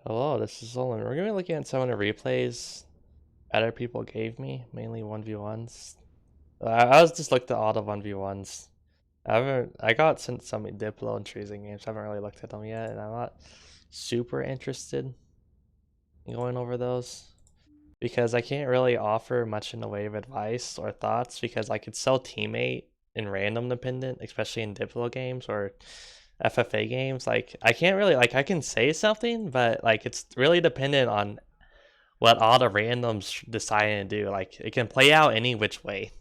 Hello, this is Olin. We're gonna be looking at some of the replays other people gave me, mainly 1v1s. I was just looked at all the 1v1s. I got sent some Diplo and Treason games. I haven't really looked at them yet, and I'm not super interested in going over those because I can't really offer much in the way of advice or thoughts because I could sell teammate in random dependent, especially in Diplo games or FFA games. Like I can't really I can say something, but like it's really dependent on what all the randoms deciding to do. Like it can play out any which way.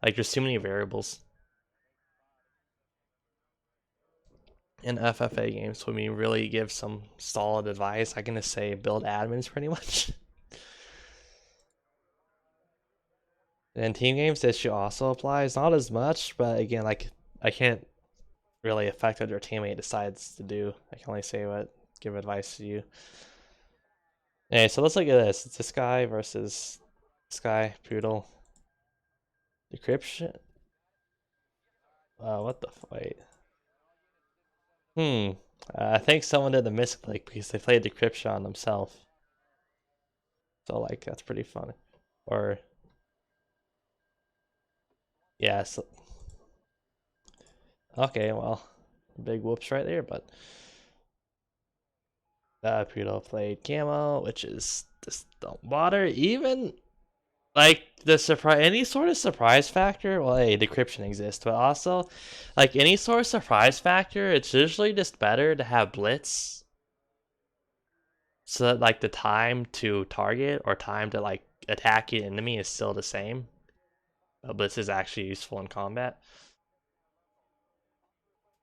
Like there's too many variables in FFA games. When we really give some solid advice, I can just say build admins pretty much. And in team games, this issue also applies. Not as much, but again, like I can't really affect what your teammate decides to do. I can only say what give advice to you. Okay, so let's look at this. It's this guy versus this guy, Poodle. Decryption. What the wait. I think someone did the misclick because they played decryption on themselves. So like that's pretty funny. Or yeah, so, okay, well, big whoops right there, but Pluto played camo, which is just don't bother. Even like the surprise, any sort of surprise factor. Well, hey, decryption exists, but also like any sort of surprise factor, it's usually just better to have blitz, so that like the time to target or time to like attack your enemy is still the same. But blitz is actually useful in combat.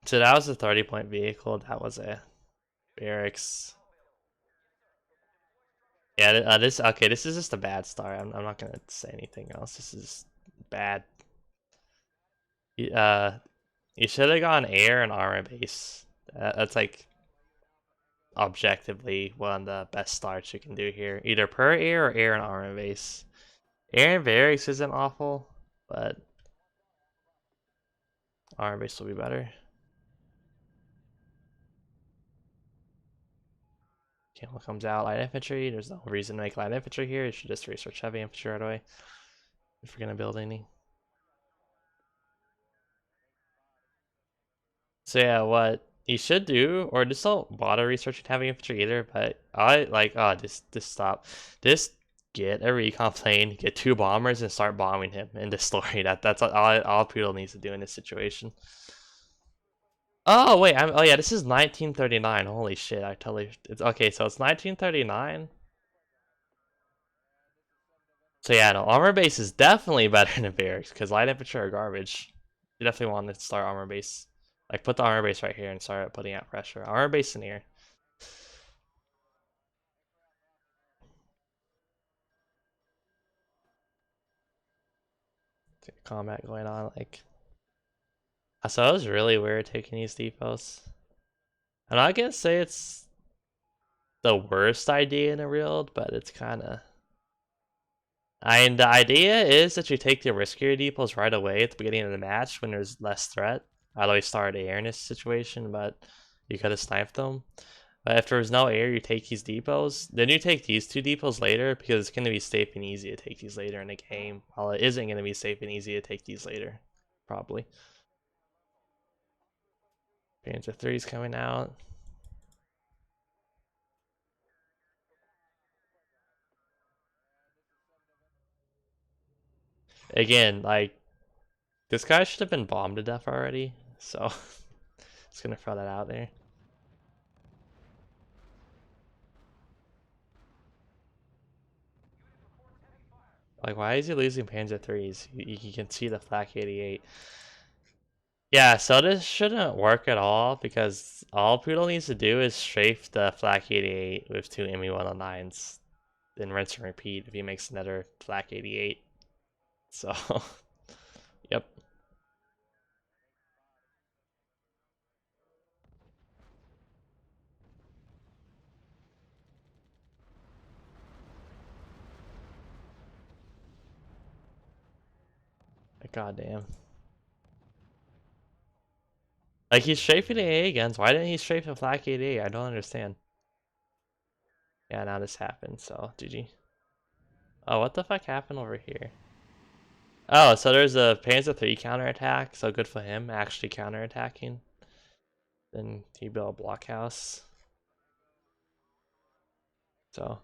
So that was a 30-point vehicle. That was a barracks. Yeah, this okay. This is just a bad start. I'm not gonna say anything else. This is bad. Uh, you should have gone air and armor base. That's like objectively one of the best starts you can do here. Either per air or air and armor base. Air and barracks isn't awful, but armor base will be better. Camel comes out, light infantry. There's no reason to make light infantry here. You should just research heavy infantry right away if you're gonna build any. So yeah, what you should do, or just don't bother researching heavy infantry either. But I like, just stop. Just get a recon plane, get 2 bombers, and start bombing him and destroy that. That's all Poodle needs to do in this situation. Oh wait, oh yeah, this is 1939. Holy shit, I totally. It's okay. So it's 1939. So yeah, no, armor base is definitely better than barracks because light infantry are garbage. You definitely want to start armor base. Like put the armor base right here and start putting out pressure. Armor base in here. Combat going on, like. So it was really weird taking these depots. I'm not gonna say it's the worst idea in the world, but it's kind of. I mean, the idea is that you take the riskier depots right away at the beginning of the match when there's less threat. I'd always start air in this situation, but you could have sniped them. But if there's no air, you take these depots. Then you take these 2 depots later because it's going to be safe and easy to take these later in the game. While it isn't going to be safe and easy to take these later, probably. Panther 3's coming out. Again, like, this guy should have been bombed to death already. So, just going to throw that out there. Like, why is he losing Panzer 3s? You can see the Flak 88. Yeah, so this shouldn't work at all because all Poodle needs to do is strafe the Flak 88 with 2 ME109s. Then rinse and repeat if he makes another Flak 88. So, yep. Goddamn. Like, he's strafing the AA guns. Why didn't he strafe the Flak 88? I don't understand. Yeah, now this happened, so GG. Oh, what the fuck happened over here? Oh, so there's a Panzer 3 counterattack, so good for him, actually counterattacking. Then he built a blockhouse. So,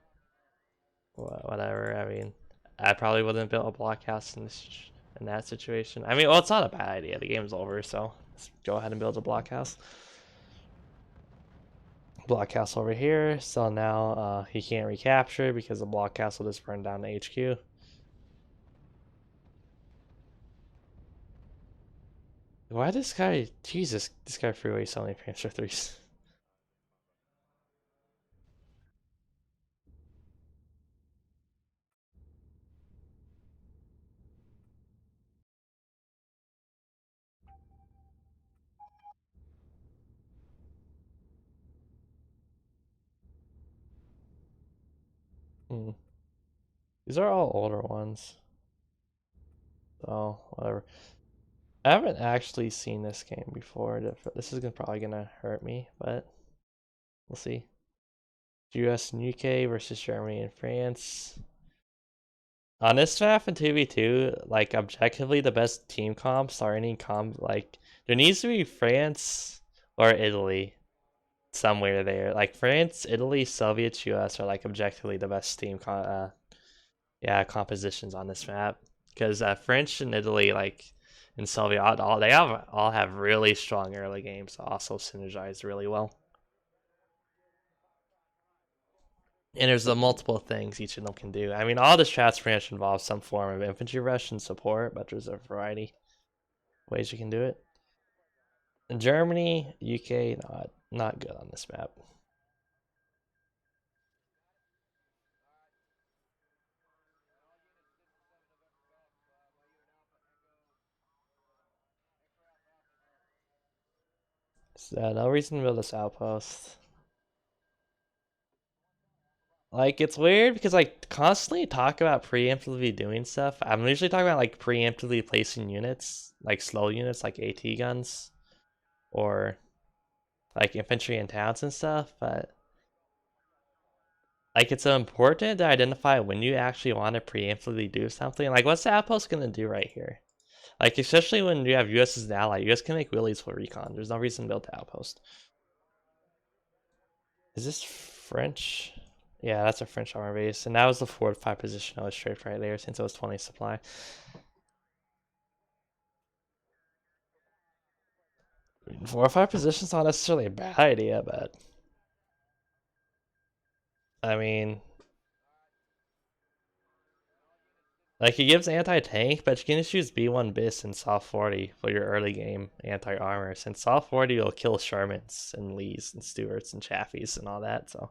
whatever, I mean, I probably wouldn't have built a blockhouse in that situation. I mean, well, it's not a bad idea, the game's over, so let's go ahead and build a blockhouse. Blockhouse over here, so now he can't recapture because the blockhouse will just burn down the HQ. Why this guy? Jesus, this guy freeway so many Panzer threes. These are all older ones, so whatever. I haven't actually seen this game before. This is probably gonna hurt me, but we'll see. US and UK versus Germany and France. On this map in 2v2, like objectively the best team comps are any comp like there needs to be France or Italy somewhere there. Like France, Italy, Soviets, US are like objectively the best team compositions on this map. Because French and Italy, like in Soviet, all have really strong early games. Also synergize really well. And there's the multiple things each of them can do. I mean, all the strats pretty much involve some form of infantry rush and support, but there's a variety of ways you can do it. In Germany, UK, not good on this map. So no reason to build this outpost. Like it's weird because like constantly talk about preemptively doing stuff. I'm usually talking about like preemptively placing units, like slow units like AT guns or like infantry in towns and stuff, but like it's so important to identify when you actually want to preemptively do something. Like what's the outpost gonna do right here? Like especially when you have US as an ally, you guys can make willies for recon. There's no reason to build the outpost. Is this French? Yeah, that's a French armor base. And that was the fortified position I was straight right there since it was 20 supply. 4 or 5 positions not necessarily a bad idea, but I mean, like it gives anti-tank, but you can just use B1 bis and soft 40 for your early game anti-armor, since soft 40 will kill Shermans and Lees and Stewarts and Chaffies and all that. So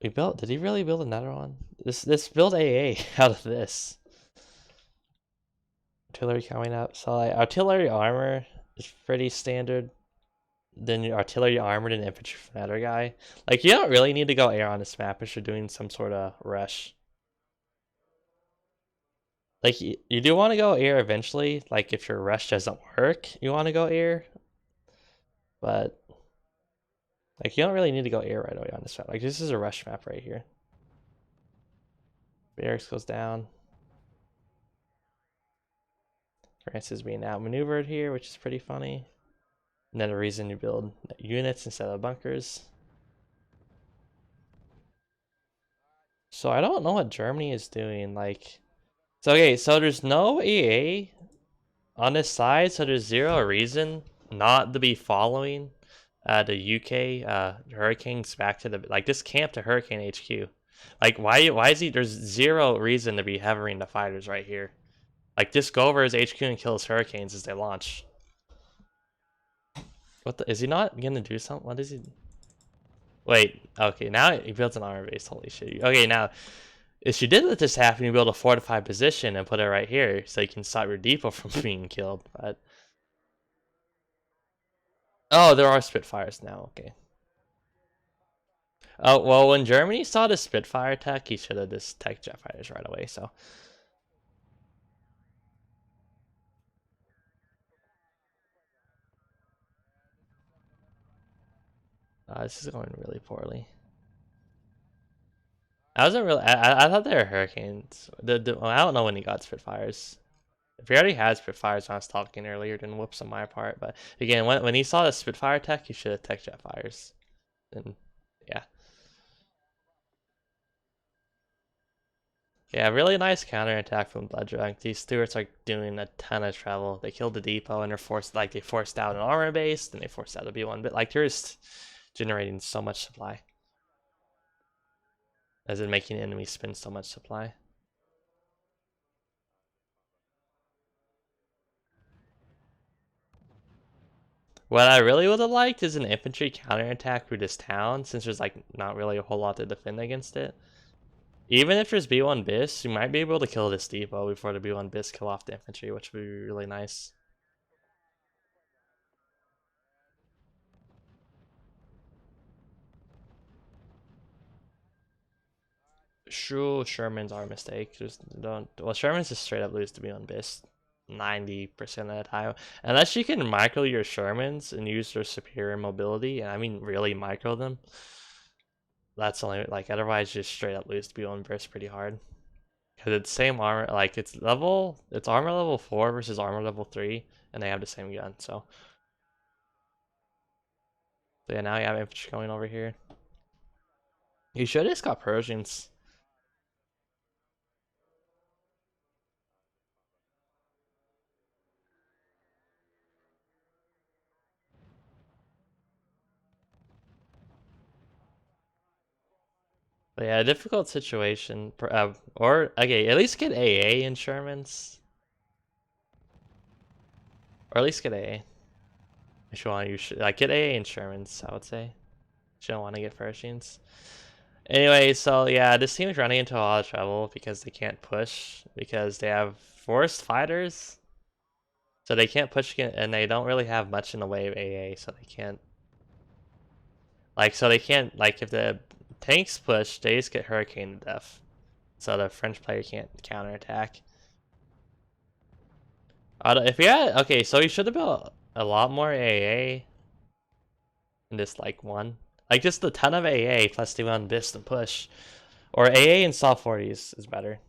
did he really build another one? This build AA out of this. Artillery coming up. So like artillery armor is pretty standard. Then your artillery armored and infantry from that other guy. Like you don't really need to go air on this map if you're doing some sort of rush. Like you do want to go air eventually. Like if your rush doesn't work, you want to go air. But like you don't really need to go air right away on this map. Like this is a rush map right here. Barracks goes down. France is being outmaneuvered here, which is pretty funny. Another reason you build units instead of bunkers. So I don't know what Germany is doing. Like, so okay, so there's no EA on this side, so there's zero reason not to be following the UK Hurricanes back to the like this camp to Hurricane HQ. Like why is he there's zero reason to be hovering the fighters right here. Like just go over his HQ and kill his Hurricanes as they launch. What the is he not gonna do something? What is he wait, okay, now he builds an armor base, holy shit. Okay, now if you did let this happen, you build a fortified position and put it right here so you can stop your depot from being killed. But oh, there are Spitfires now. Okay. Oh well, when Germany saw the Spitfire tech, he should have just tech jet fighters right away. So this is going really poorly. I wasn't really. I thought they were Hurricanes. Well, I don't know when he got Spitfires. If he already had Spitfires when I was talking earlier, then whoops on my part. But again, when he saw the Spitfire tech, he should have tech Jetfires. And yeah. Yeah, really nice counterattack from Bloodjunk. These Stuarts are doing a ton of trouble. They killed the depot and they're forced, like, they forced out an armor base, then they forced out a B1. But like, they're just generating so much supply, as in making enemies spend so much supply. What I really would have liked is an infantry counterattack through this town, since there's like not really a whole lot to defend against it. Even if there's B1 bis, you might be able to kill this depot before the B1 bis kill off the infantry, which would be really nice. Sure, Sherman's our mistake. Just don't. Well, Sherman's just straight up lose to B1 bis 90% of the time. Unless you can micro your Shermans and use their superior mobility, and I mean really micro them. That's only like otherwise just straight up lose to B1 bis pretty hard. Because it's same armor, like it's armor level 4 versus armor level 3, and they have the same gun. So yeah, now you have infantry going over here. You should have just got Persians. But yeah, difficult situation. Or okay, at least get AA in Shermans, or at least get AA. If you want to use like get AA in Shermans, I would say. If you don't want to get Persians. Anyway, so yeah, this team is running into a lot of trouble because they can't push because they have forced fighters. So they can't push and they don't really have much in the way of AA, so they can't like if the tanks push, they just get hurricane to death. So the French player can't counterattack. If he had okay, so he should have built a lot more AA in this like one. Like just a ton of AA plus the one bis and push. Or AA and soft 40s is better.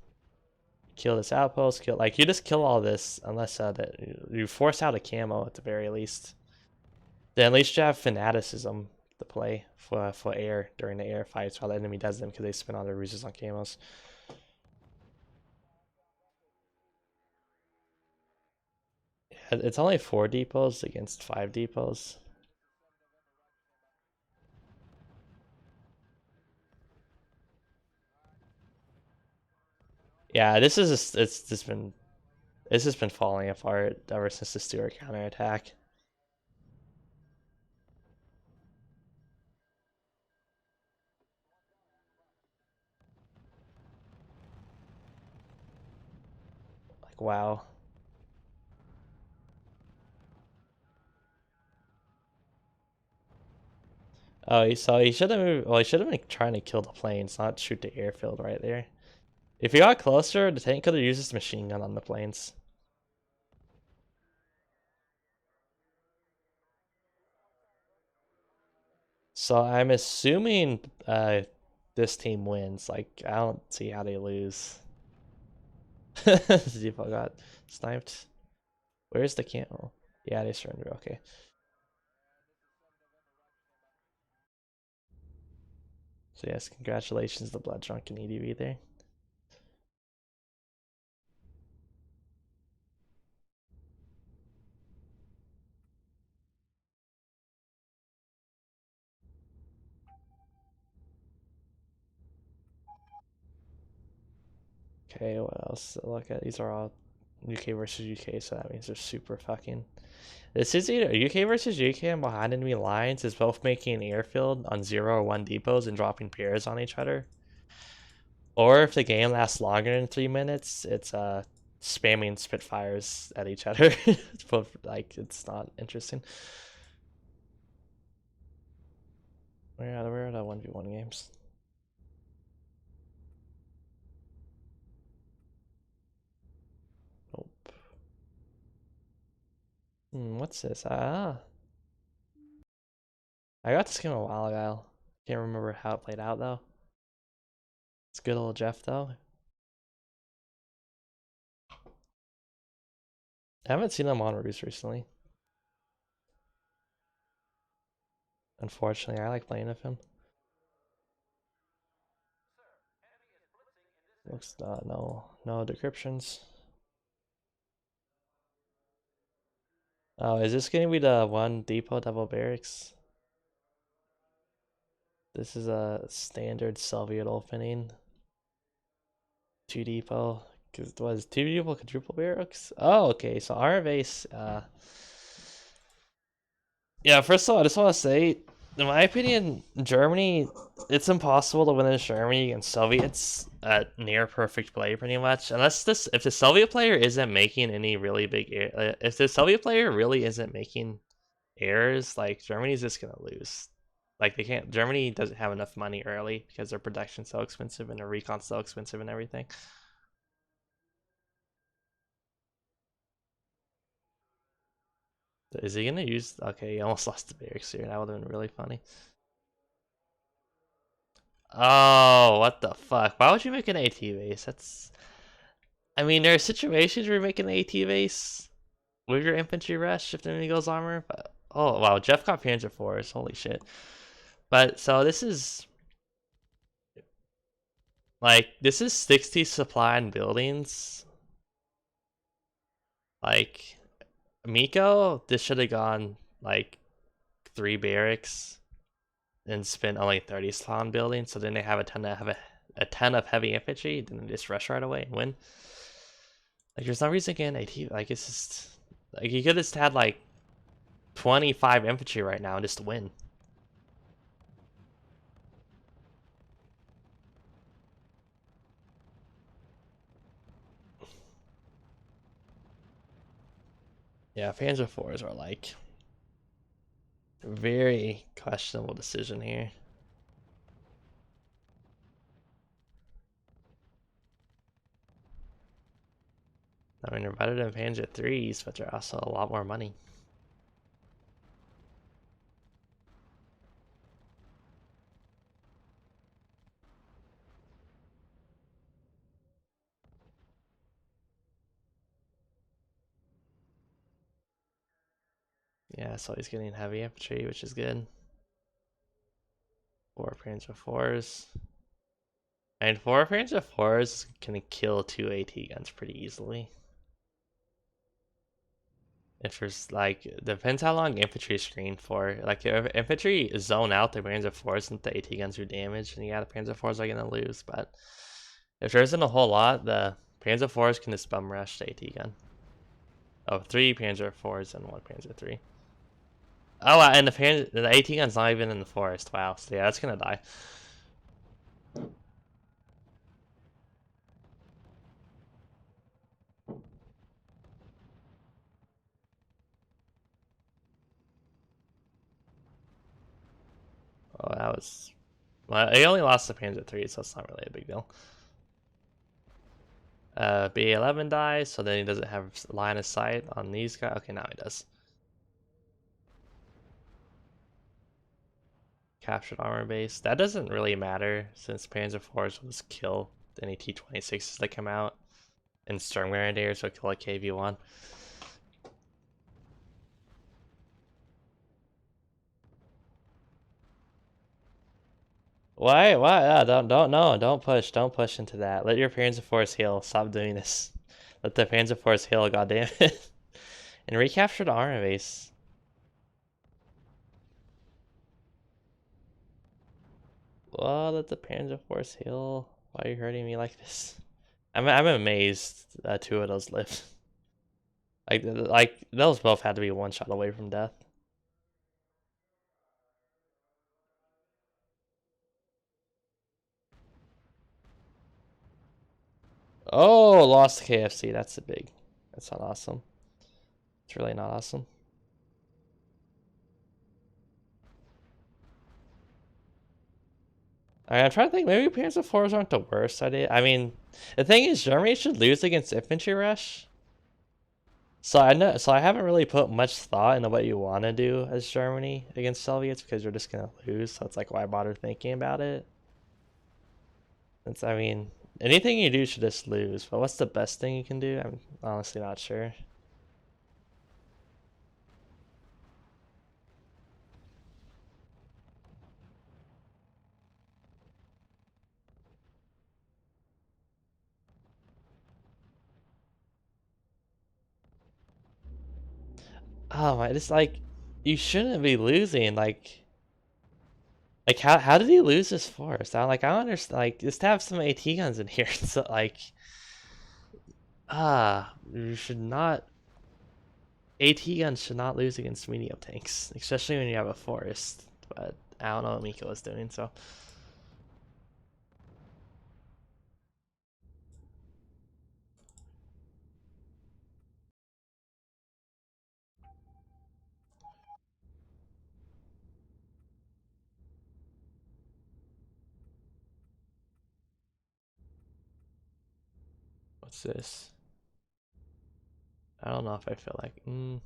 Kill this outpost, kill like you just kill all this unless that you force out a camo at the very least. Then at least you have fanaticism to play for air during the air fights while the enemy does them because they spin all their ruses on camos. It's only 4 depots against 5 depots. Yeah, it's just been falling apart ever since the Stuart counterattack. Like wow. Oh, so he should have moved. Well, he should have been trying to kill the planes, not shoot the airfield right there. If he got closer, the tank could have used his machine gun on the planes. So I'm assuming this team wins. Like I don't see how they lose. Zipo got sniped. Where's the camel? Yeah, they surrender. Okay. So yes, congratulations, the blood drunken EDV there. Okay, what else to look at? These are all UK versus UK, so that means they're super fucking. This is either UK versus UK and behind enemy lines is both making an airfield on 0 or 1 depots and dropping pairs on each other. Or if the game lasts longer than 3 minutes, it's spamming Spitfires at each other. But like it's not interesting. Where are the 1v1 games? Nope. What's this? I got this game a while ago. Can't remember how it played out though. It's good old Jeff though. I haven't seen him on RUSE recently. Unfortunately, I like playing with him. Looks no decryptions. Oh, is this gonna be the one depot double barracks? This is a standard Soviet opening. 2 depot. Cause it was 2 depot quadruple barracks. Oh, okay. So our base. Yeah. First of all, I just want to say, in my opinion, Germany. It's impossible to win in Germany against Soviets at near perfect play, pretty much. Unless if the Soviet player isn't making any really big, if the Soviet player really isn't making errors, like Germany's just gonna lose. Like they can't. Germany doesn't have enough money early because their production's so expensive and their recon's so expensive and everything. Is he gonna use? Okay, he almost lost the barracks here. That would have been really funny. Oh, what the fuck? Why would you make an AT base? That's. I mean, there are situations where you make an AT base with your infantry rush if the enemy goes armor. But oh wow, Jeff got Panzer IVs. Holy shit! But so this is 60 supply and buildings. Like Miko, this should have gone like 3 barracks and spent only 30 spawn buildings, so then they have a ton of heavy infantry, then they just rush right away and win. Like there's no reason getting AT. Like it's just like you could just had like 25 infantry right now and just win. Yeah, Panzer IVs are like very questionable decision here. I mean, they're better than Panzer IIIs, but they're also a lot more money. Yeah, so he's getting heavy infantry, which is good. 4 Panzer IVs. And 4 Panzer IVs can kill 2 AT guns pretty easily. If there's like, depends how long infantry is screened for. Like, if infantry zone out the Panzer IVs and the AT guns do damage, and yeah, the Panzer IVs are gonna lose. But if there isn't a whole lot, the Panzer IVs can just bum rush the AT gun. Oh, 3 Panzer IVs and 1 Panzer III. Oh, and the AT gun's not even in the forest. Wow, so yeah, that's gonna die. Oh, that was. Well, he only lost the Panzer III, so it's not really a big deal. B11 dies, so then he doesn't have line of sight on these guys. Okay, now he does. Captured armor base. That doesn't really matter since Panzer IVs will just kill any T-26s that come out, and Storm Grenadiers will kill a KV-1. Why? Don't push into that. Let your Panzer IVs heal. Stop doing this. Let the Panzer IVs heal. Goddamn it. And recapture the armor base. Well, let the Panzer IVs heal. Why are you hurting me like this? I'm amazed that 2 of those lived. Like those both had to be 1 shot away from death. Oh, lost to KFC. That's that's not awesome. It's really not awesome. I'm trying to think. Maybe Panzer IVs aren't the worst idea. I mean, the thing is, Germany should lose against infantry rush. So I haven't really put much thought into what you want to do as Germany against Soviets because you're just gonna lose. So it's like, why bother thinking about it? I mean, anything you do should just lose, but what's the best thing you can do? I'm honestly not sure. Oh my, it's like, you shouldn't be losing, like how did he lose this forest? I don't understand, like, just have some AT guns in here, so like, you should not, AT guns should not lose against medium tanks, especially when you have a forest, but I don't know what Miko was doing, so. What's this? I don't know if I feel like, I'm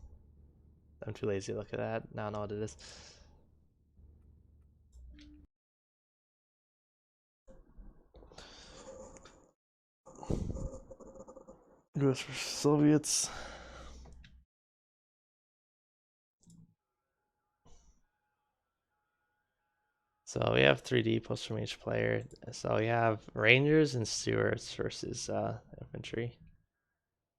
too lazy to look at that, I don't know what it is. US versus Soviets. So we have 3 depots from each player. So we have Rangers and Stewards versus infantry.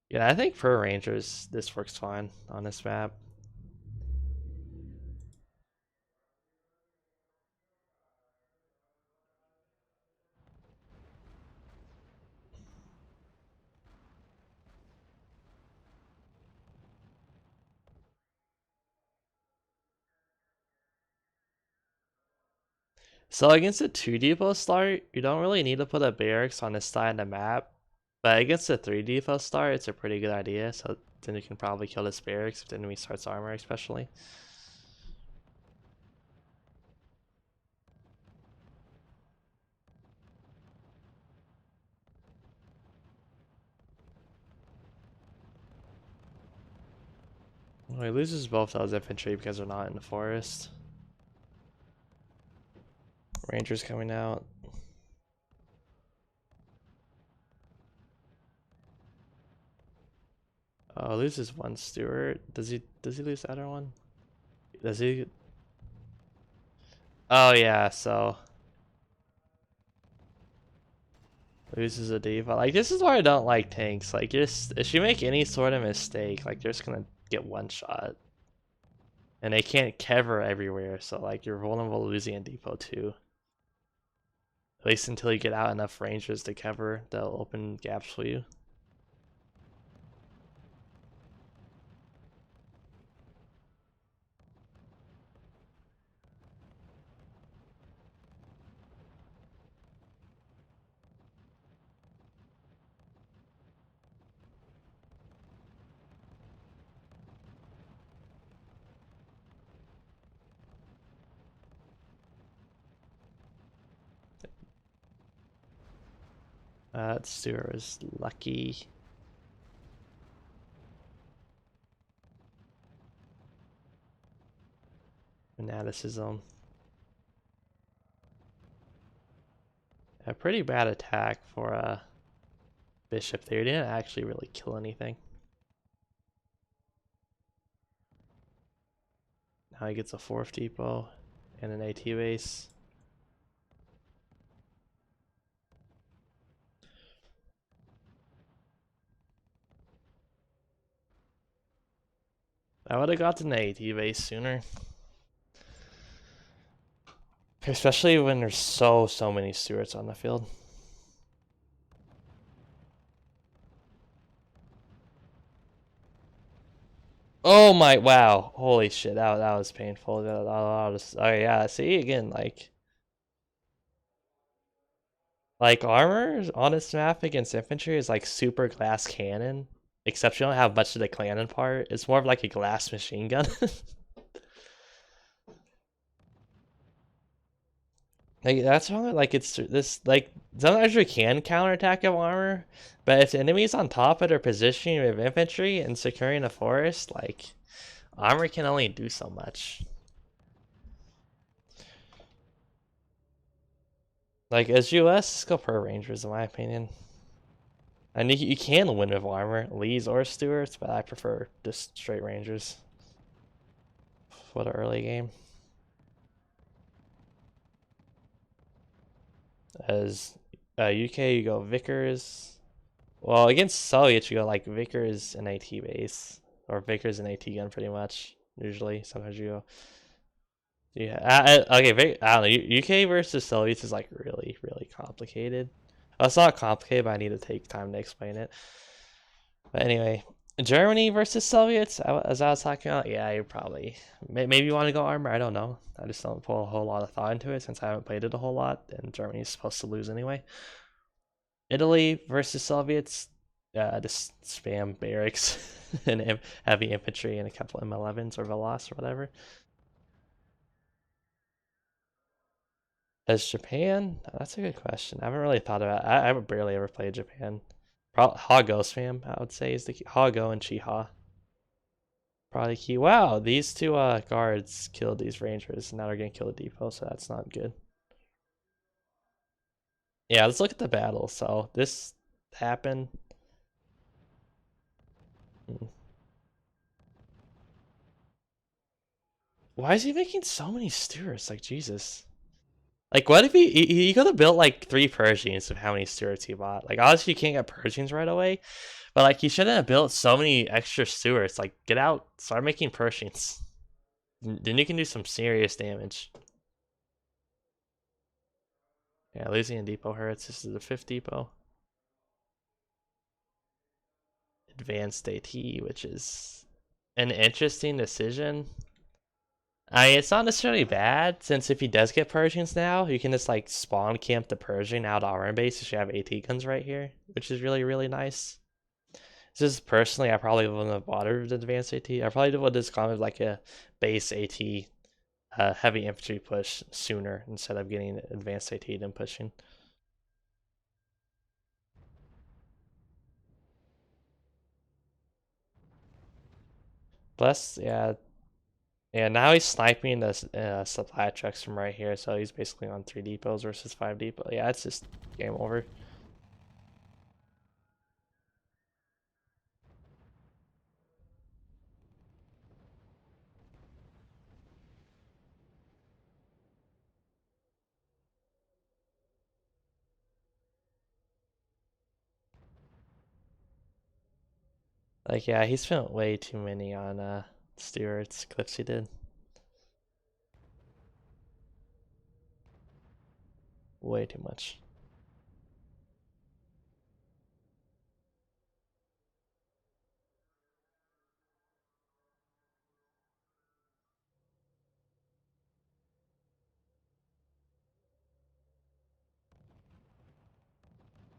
Yeah, I think for Rangers this works fine on this map. So against a 2 depot start, you don't really need to put a barracks on this side of the map. But against a 3 depot start, it's a pretty good idea. So then you can probably kill this barracks if the enemy starts armor, especially. Well, he loses both those infantry because they're not in the forest. Rangers coming out. Oh, loses one Stewart. Does he lose the other one? Does he? Oh yeah, so loses a diva. Like this is why I don't like tanks. Like just if you make any sort of mistake, like you're just gonna get one shot. And they can't cover everywhere, so like you're vulnerable to losing a depot too. At least until you get out enough rangers to cover, they'll open gaps for you. Stewart was lucky. Fanaticism. A pretty bad attack for a bishop there. He didn't actually really kill anything. Now he gets a 4th depot and an AT base. I would have gotten the AT base sooner. Especially when there's so many Stewarts on the field. Oh my, wow. Holy shit, that was painful. Oh yeah, see again, like armor on this map against infantry is like super glass cannon. Except you don't have much of the cannon part. It's more of like a glass machine gun. Like that's why like it's this like sometimes you can counterattack of armor, but if the enemy's on top of their positioning with infantry and securing a forest, like armor can only do so much. Like, as US, just go per Rangers, in my opinion. And you can win with armor, Lees or Stewarts, but I prefer just straight Rangers for the early game. As UK, you go Vickers. Well, against Soviets, you go like Vickers and AT base, or Vickers and AT gun, pretty much. Usually, sometimes you go. Yeah, okay. I don't know. UK versus Soviets is like really, really complicated. Well, it's not complicated, but I need to take time to explain it. But anyway, Germany versus Soviets, as I was talking about, yeah, you probably maybe you want to go armor. I don't know. I just don't put a whole lot of thought into it since I haven't played it a whole lot, and Germany's supposed to lose anyway. Italy versus Soviets, just spam barracks and heavy infantry and a couple M11s or Veloz or whatever. As Japan? That's a good question. I haven't really thought about it. I haven't barely ever played Japan. Probably Hago spam, I would say, is the key. Hago and Chiha. Probably key. Wow, these two guards killed these rangers, and now they're gonna kill the depot, so that's not good. Yeah, let's look at the battle. So this happened. Hmm. Why is he making so many stewards? Like, Jesus. Like, what if he could have built like 3 Persians of how many stewards he bought? Like, obviously you can't get Persians right away, but like he shouldn't have built so many extra stewards. Like, get out, start making Persians. Then you can do some serious damage. Yeah, losing a depot hurts. This is the 5th depot. Advanced AT, which is an interesting decision. It's not necessarily bad, since if he does get Persians now, you can just like spawn camp the Persian out of our base if you have AT guns right here, which is really, really nice. Just personally, I probably wouldn't have bothered with advanced AT. I probably would have just gone with like a base AT heavy infantry push sooner instead of getting advanced AT and pushing. Plus, yeah, yeah. Now he's sniping the supply trucks from right here, so he's basically on 3 depots versus 5 depots. Yeah, it's just game over. Like, yeah, he spent way too many on Stewart's clips he did. Way too much.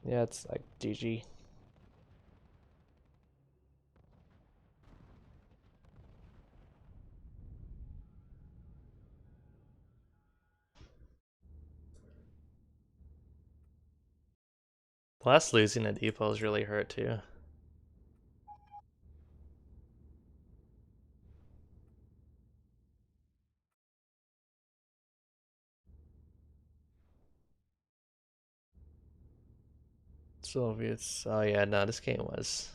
Yeah, it's like GG. Plus, losing a depot is really hurt too. Soviets. Oh yeah, no, this game was.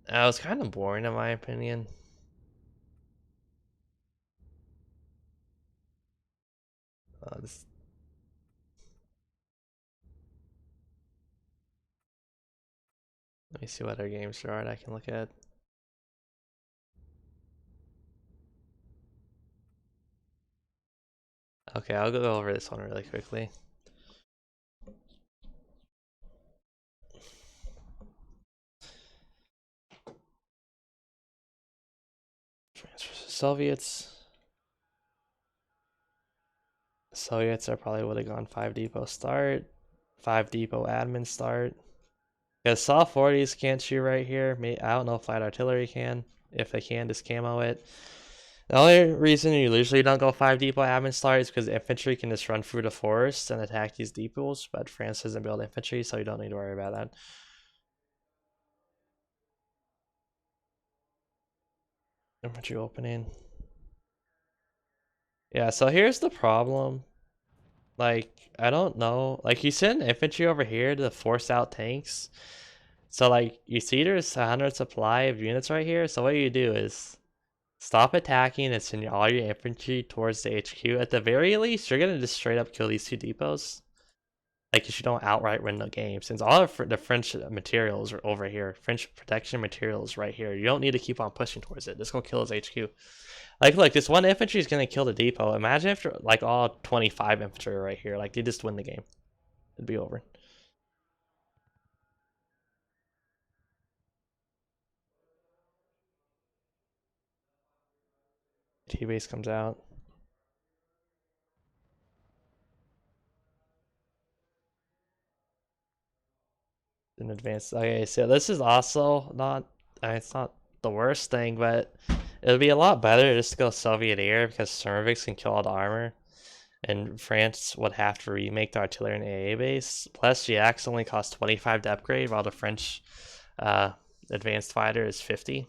It was kind of boring in my opinion. This, let me see what other games there are I can look at. Okay, I'll go over this one really quickly. France versus Soviets. Soviets, I probably would have gone 5 depot start, 5 depot admin start. Because soft 40s can't shoot right here. I don't know if light artillery can. If they can, just camo it. The only reason you usually don't go 5 depot admin start is because infantry can just run through the forest and attack these depots, but France doesn't build infantry, so you don't need to worry about that. Infantry opening. Yeah, so here's the problem. Like, I don't know. Like, you send infantry over here to force out tanks. So, like, you see there's 100 supply of units right here. So what you do is stop attacking and send all your infantry towards the HQ. At the very least, you're gonna just straight up kill these two depots. Like, if you don't outright win the game, since all of the French materials are over here, French protection materials right here. You don't need to keep on pushing towards it. This gonna kill his HQ. Like, look, this one infantry is gonna kill the depot. Imagine if like all 25 infantry right here, like they just win the game. It'd be over. T base comes out. In advance. Okay, so this is also not. It's not the worst thing, but it would be a lot better just to go Soviet air because Cernovix can kill all the armor, and France would have to remake the artillery and AA base. Plus, GX only costs 25 to upgrade, while the French uh, advanced fighter is 50,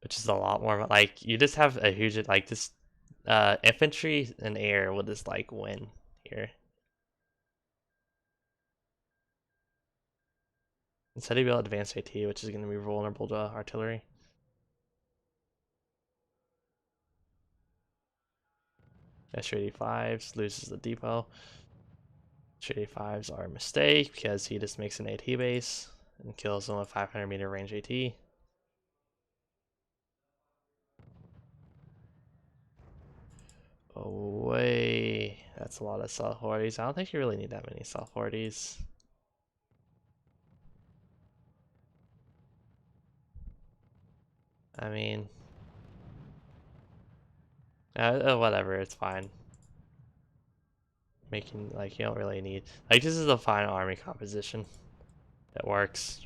which is a lot more. Like, you just have a huge like this infantry and air will just like win here. Instead of advanced AT, which is going to be vulnerable to artillery. S85s loses the depot. S85s are a mistake because he just makes an AT base and kills them with 500-meter range AT. Oh, way. That's a lot of self 40s. I don't think you really need that many self 40s. I mean, whatever, it's fine. Making, like, you don't really need, like, this is the final army composition. It works.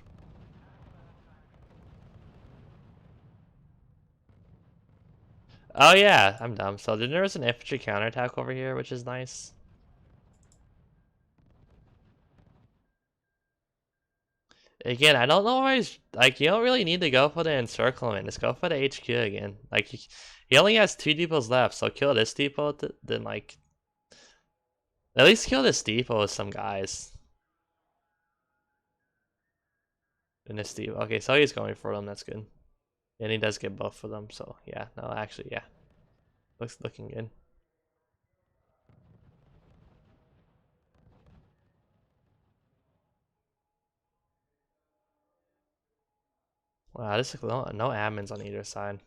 Oh yeah, I'm dumb. So there was an infantry counterattack over here, which is nice. Again, I don't know why he's like, you don't really need to go for the encirclement. Just go for the HQ again. Like, he only has 2 depots left, so kill this depot, then like at least kill this depot with some guys. And this depot. Okay, so he's going for them. That's good. And he does get both of them. So yeah, no, actually, yeah, looking good. Wow, this is no admins on either side.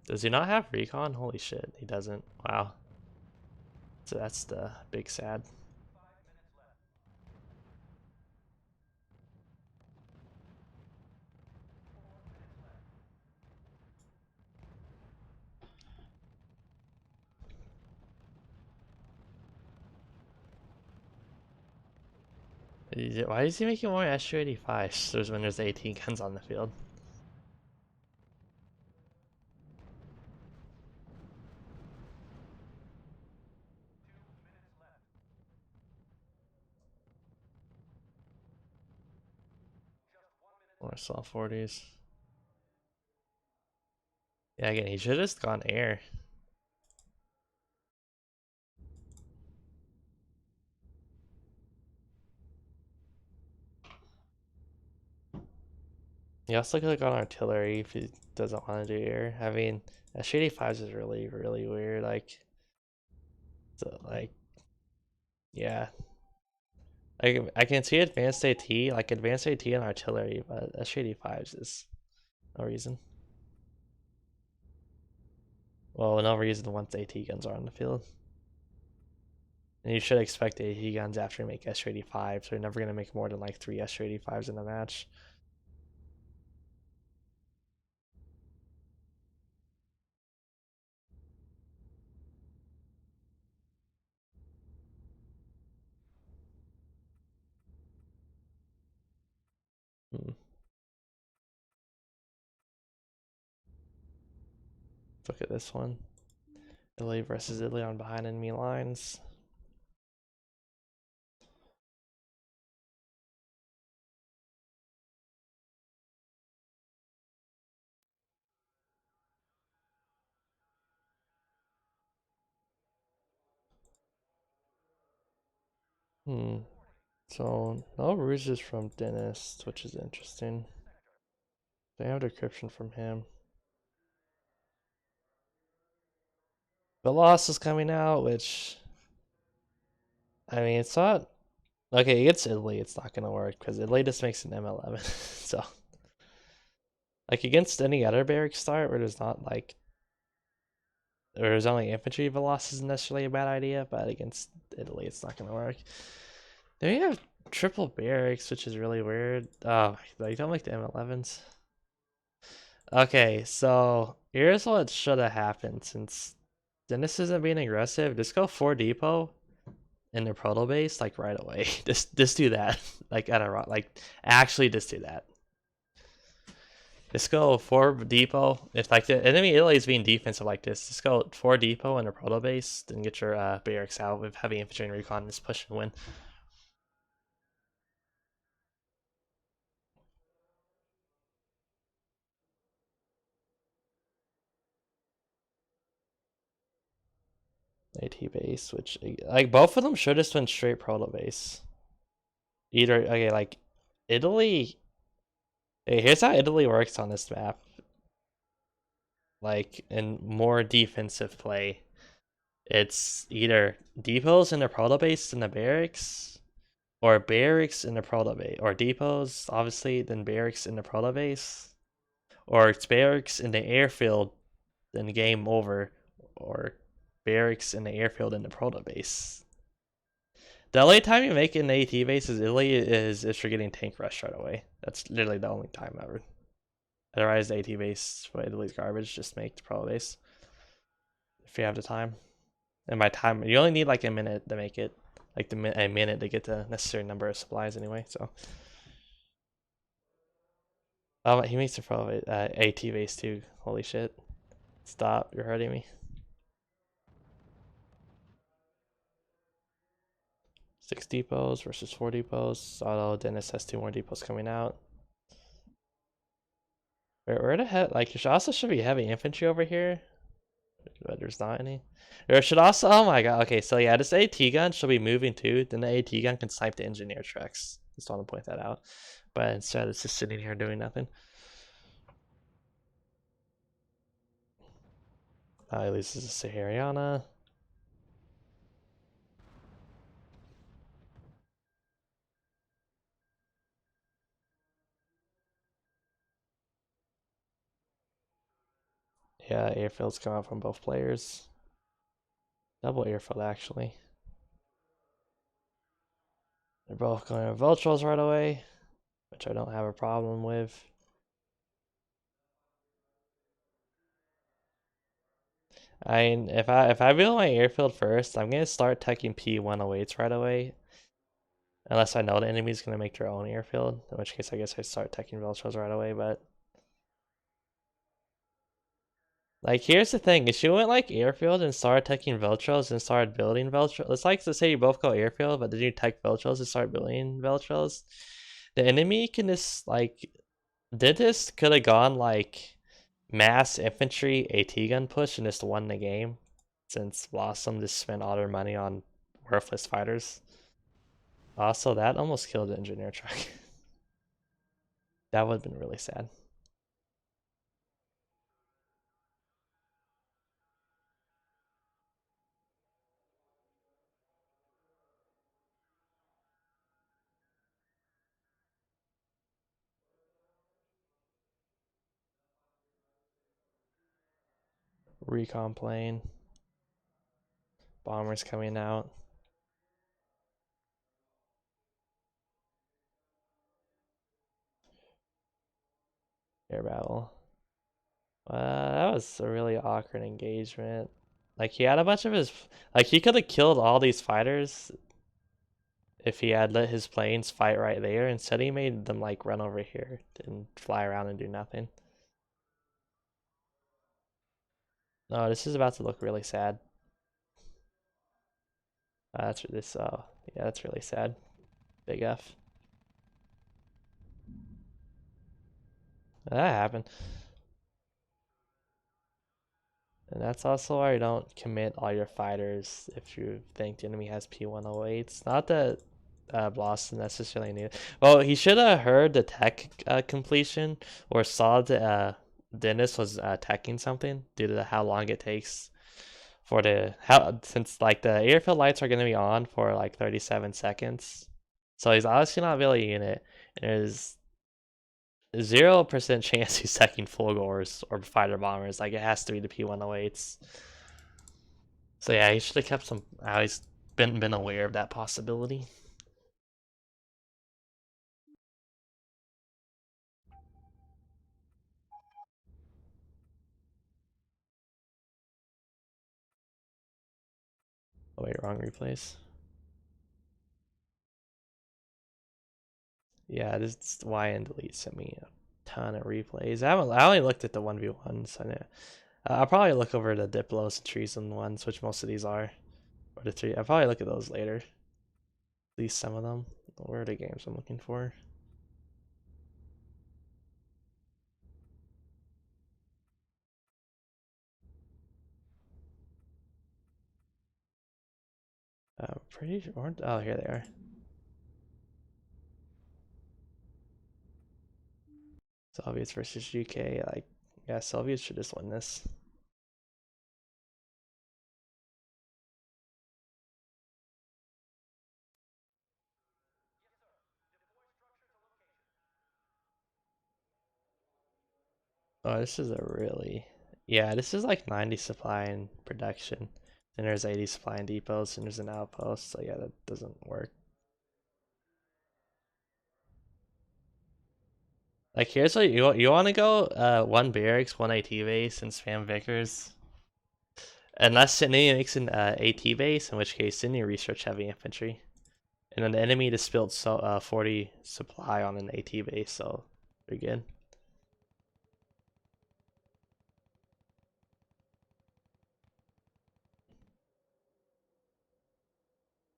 Does he not have recon? Holy shit, he doesn't. Wow. So that's the big sad. Why is he making more SU-85s? There's when there's 18 guns on the field. More soft 40s. Yeah, again, he should have just gone air. He also could have gone artillery if he doesn't want to do air. I mean, SU-85s is really, really weird. Like, so, like, yeah. I can see advanced AT, like advanced AT and artillery, but SU-85s is no reason. Well, no reason once AT guns are on the field. And you should expect AT guns after you make SU-85, so you're never going to make more than like 3 SU-85s in a match. Hmm. Look at this one. Italy versus Italy on behind enemy lines. Hmm. So no ruses from Dentist, which is interesting. They have decryption from him. The loss is coming out, which I mean, it's not okay. Against Italy, it's not gonna work because Italy just makes an M11. So like against any other barrack start where there's not like or there's only infantry, Velocis isn't necessarily a bad idea, but against Italy, it's not gonna work. They have triple barracks, which is really weird. Oh, I don't like the M11s. Okay, so here's what should have happened since Dennis isn't being aggressive. Just go 4 depot in the proto base like right away. Just do that. Like at a like actually just do that. Just go 4 depot. If like the enemy Italy is being defensive like this, just go 4 depot in a proto base, then get your barracks out with heavy infantry and recon, and just push and win. AT base, which like both of them should just went straight proto base. Either okay, like Italy. Hey, here's how Italy works on this map. Like in more defensive play, it's either depots in the proto base in the barracks, or barracks in the proto base, or depots obviously, then barracks in the proto base, or it's barracks in the airfield, then game over, or barracks in the airfield in the proto base. The only time you make it in the AT base is Italy is if you're getting tank rush right away. That's literally the only time ever. Otherwise, the AT base for Italy's garbage. Just make the pro base if you have the time. And by time, you only need like a minute to make it. Like a minute to get the necessary number of supplies anyway. So, oh, he makes the pro AT base too. Holy shit! Stop! You're hurting me. 6 depots versus 4 depots. Although Dennis has 2 more depots coming out. Where the heck? Like, there also should be heavy infantry over here, but there's not any. There should also. Oh my god. Okay, so yeah, this AT gun should be moving too. Then the AT gun can snipe the engineer trucks. Just want to point that out. But instead, it's just sitting here doing nothing. He loses a Sahariana. Yeah, airfields come out from both players. Double airfield, actually. They're both going to Vultures right away, which I don't have a problem with. I mean, if I build my airfield first, I'm gonna start teching P108s right away. Unless I know the enemy's gonna make their own airfield, in which case I guess I start teching Vultures right away. But like, here's the thing: if you went like airfield and started teching Veltros and started building Veltros, let's like to say you both go airfield, but then you tech Veltros and start building Veltros, the enemy can just like Dentist could have gone like mass infantry AT gun push and just won the game, since Blossom just spent all their money on worthless fighters. Also, that almost killed the engineer truck. That would have been really sad. Recon plane. Bombers coming out. Air battle. That was a really awkward engagement. Like, he had a bunch of his. Like, he could have killed all these fighters if he had let his planes fight right there. Instead, he made them, like, run over here and fly around and do nothing. No, this is about to look really sad. That's this. Yeah, that's really sad. Big F. That happened. And that's also why you don't commit all your fighters if you think the enemy has P108s. Not that Blossom necessarily needed. Well, he should have heard the tech completion or saw the Dennis was teching something due to how long it takes for the how since like the airfield lights are gonna be on for like 37 seconds. So he's obviously not really in it. And there's 0% chance he's teching full gores or fighter bombers. Like it has to be the P108s. So yeah, he should have kept some. He's been aware of that possibility. Oh wait, wrong replays. Yeah, this Y and delete sent me a ton of replays. I only looked at the 1v1s. I'll probably look over the Diplos and Treason ones, which most of these are. Or the three. I'll probably look at those later. At least some of them. Where are the games I'm looking for? Pretty sure. Oh, here they are. Soviets versus UK. Like, yeah, Soviets should just win this. Oh, this is a really. Yeah, this is like 90 supply and production. Then there's 80 supply and depots, and there's an outpost. So yeah, that doesn't work. Like here's what you want to go one barracks, one AT base, and spam Vickers. Unless Sydney makes an AT base, in which case Sydney research heavy infantry. And then the enemy just spilled 40 supply on an AT base, so they're good.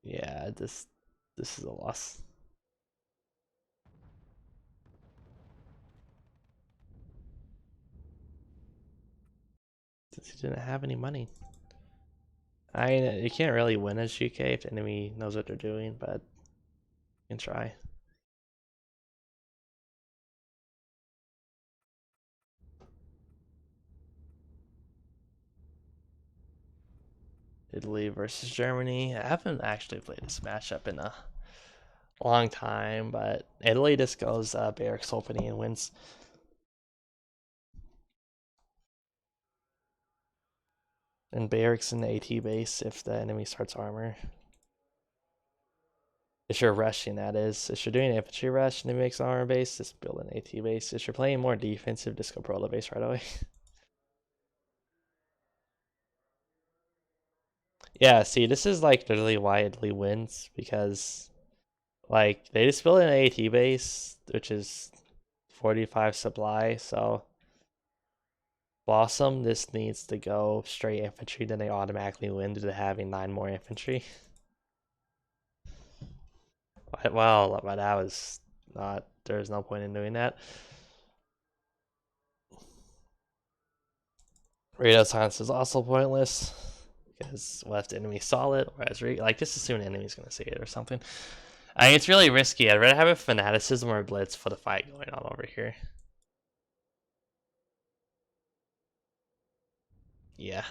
Yeah, this is a loss. Since he didn't have any money. I mean, you can't really win as GK if the enemy knows what they're doing, but you can try. Italy versus Germany. I haven't actually played this matchup in a long time, but Italy just goes barracks opening and wins. And barracks in the AT base if the enemy starts armor. If you're rushing, that is. If you're doing infantry rush and it makes armor base, just build an AT base. If you're playing more defensive, just go proto base right away. Yeah, see, this is like literally why Italy wins because like they just build an AT base, which is 45 supply, so Blossom this needs to go straight infantry, then they automatically win due to having 9 more infantry. Well, but that was not. There's no point in doing that. Radar silence is also pointless because left enemy solid, whereas like just assume an enemy's gonna see it or something. I mean, it's really risky. I'd rather have a fanaticism or a blitz for the fight going on over here. Yeah.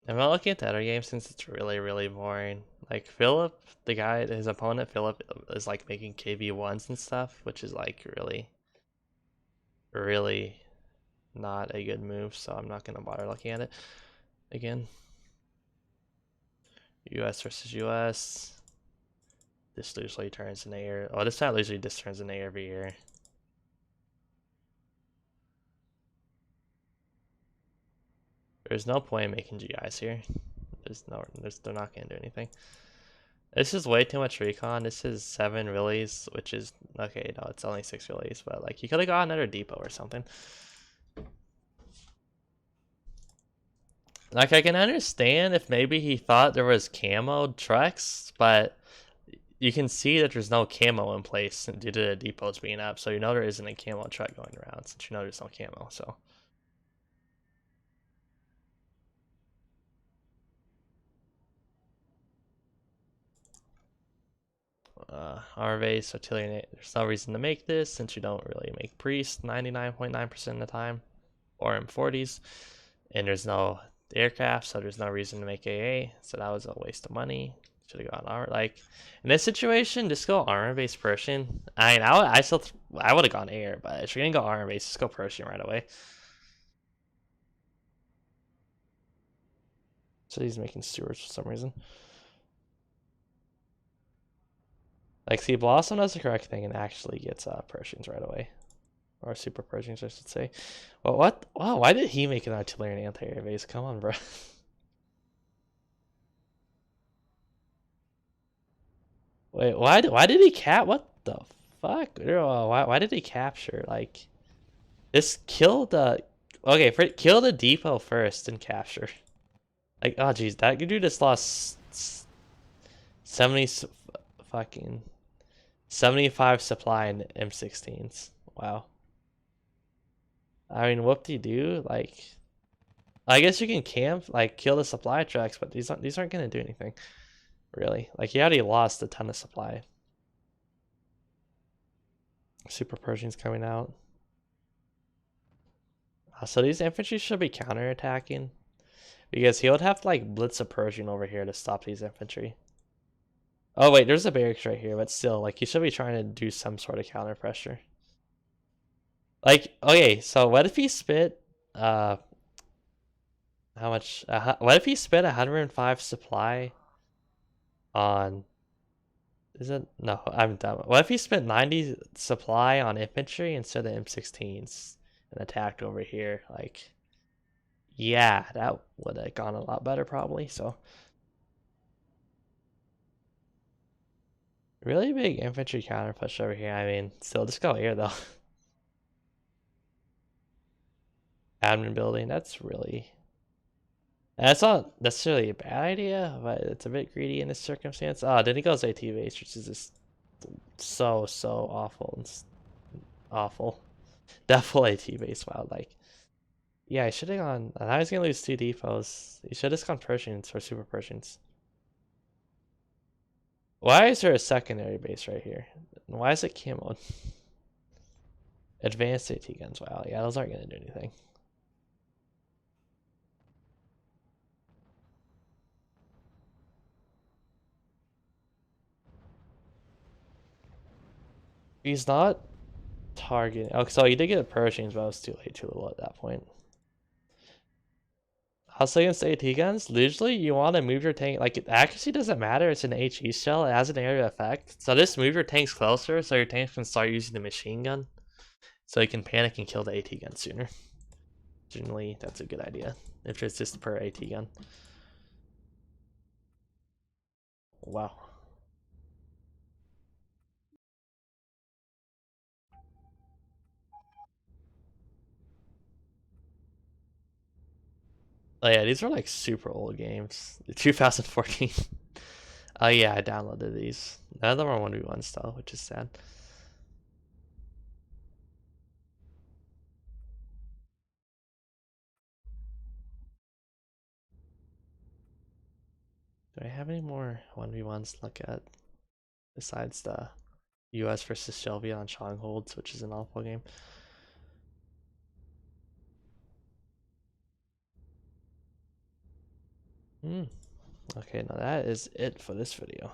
I'm not looking at the other game since it's really boring. Like Philip, the guy, his opponent Philip is like making KV1s and stuff, which is like really not a good move. So I'm not gonna bother looking at it again. US versus US. This usually turns in air. Oh, this side usually just turns in air every year. There's no point in making GIs here. They're not gonna do anything. This is way too much recon. This is 7 release, which is okay. No, it's only 6 release, but like you could have got another depot or something. Like I can understand if maybe he thought there was camo trucks, but you can see that there's no camo in place due to the depots being up. So you know there isn't a camo truck going around since you know there's no camo. So. Arvase, Artillery, there's no reason to make this since you don't really make Priest 99.9% of the time, or M40s, and there's no aircraft, so there's no reason to make AA, so that was a waste of money. Should have gone armor. Like, in this situation, just go armor-based Persian. I mean, I would have gone air, but if you're gonna go armor-based, just go Persian right away. So he's making stewards for some reason. Like, see, Blossom does the correct thing and actually gets Persians right away. Or super Persians, I should say. Well, what? Wow, why did he make an artillery and anti-air base? Come on, bro. Wait, why did he cap? What the fuck? Why did he capture? Like, just kill the. Okay, kill the depot first and capture. Like, oh jeez, that dude just lost 70 fucking 75 supply in M16s. Wow. I mean, whoop-de-doo. Like, I guess you can camp, like, kill the supply trucks, but these aren't gonna do anything, really. Like, he already lost a ton of supply. Super Pershing's coming out. So these infantry should be counterattacking, because he would have to like blitz a Pershing over here to stop these infantry. Oh wait, there's a barracks right here, but still, like, he should be trying to do some sort of counter pressure. Like, okay, so what if he spit how much what if he spit 105 supply on, is it, no, I'm dumb. What if he spent 90 supply on infantry instead of M16s and attacked over here? Like, yeah, that would have gone a lot better probably. So really big infantry counter push over here. I mean, still just go here though. Admin building, that's not necessarily a bad idea, but it's a bit greedy in this circumstance. Oh, then he goes AT base, which is just so awful and awful. Definitely AT base. Wow, like, yeah, I should have gone. I was gonna lose 2 depots. You should have just gone Persians or super Persians. Why is there a secondary base right here? Why is it camo? Advanced AT guns. Wow, yeah, those aren't gonna do anything. He's not targeting. Oh, so he did get Persians, but it was too late, too little at that point. Also against AT guns, usually you want to move your tank. Like, accuracy doesn't matter. It's an HE shell. It has an area effect. So just move your tanks closer so your tanks can start using the machine gun. So you can panic and kill the AT gun sooner. Generally, that's a good idea. If it's just per AT gun. Wow. Oh yeah, these are like super old games. 2014. Oh yeah, I downloaded these. None of them are 1v1 style, which is sad. Do I have any more 1v1s to look at besides the US versus Shelby on Strongholds, which is an awful game? Okay, now that is it for this video.